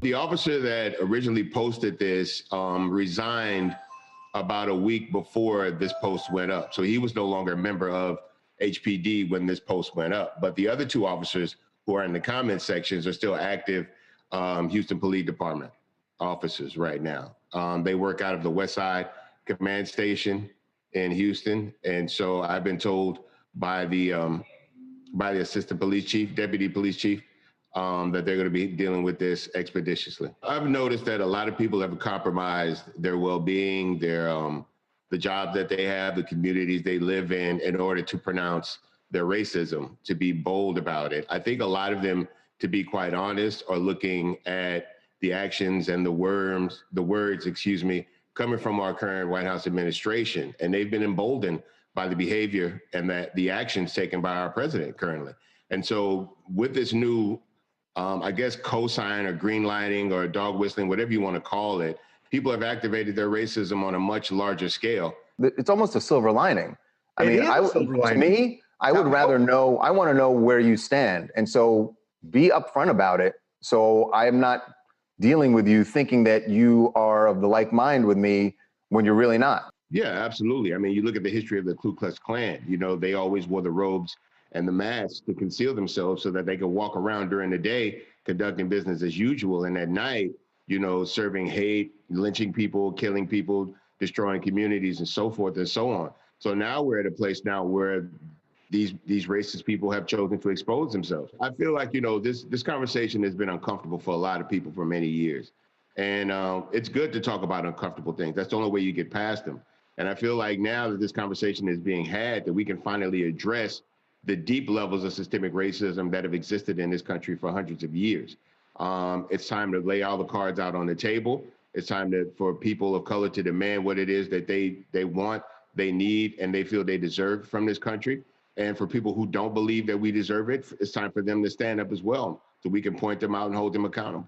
The officer that originally posted this resigned about a week before this post went up. So he was no longer a member of HPD when this post went up. But the other two officers who are in the comment sections are still active Houston Police Department officers right now. They work out of the West Side Command Station in Houston. And so I've been told by the assistant police chief, deputy police chief, that they're going to be dealing with this expeditiously. I've noticed that a lot of people have compromised their well-being, the jobs that they have, the communities they live in order to pronounce their racism, to be bold about it. I think a lot of them, to be quite honest, are looking at the actions and the words, coming from our current White House administration, and they've been emboldened by the behavior and the actions taken by our president currently. And so with this new, I guess, cosign or green lighting or dog whistling, whatever you want to call it, people have activated their racism on a much larger scale. It's almost a silver lining. I mean, to me, I would rather know, I want to know where you stand. And so be upfront about it. So I'm not dealing with you thinking that you are of the like mind with me when you're really not. Yeah, absolutely. I mean, you look at the history of the Ku Klux Klan, you know, they always wore the robes and the masks to conceal themselves so that they could walk around during the day conducting business as usual. And at night, you know, serving hate, lynching people, killing people, destroying communities and so forth and so on. So now we're at a place now where these racist people have chosen to expose themselves. I feel like, you know, this conversation has been uncomfortable for a lot of people for many years. And it's good to talk about uncomfortable things. That's the only way you get past them. And I feel like now that this conversation is being had, that we can finally address the deep levels of systemic racism that have existed in this country for hundreds of years. It's time to lay all the cards out on the table. It's time for people of color to demand what it is that they want, they need, and they feel they deserve from this country. And for people who don't believe that we deserve it, it's time for them to stand up as well, so we can point them out and hold them accountable.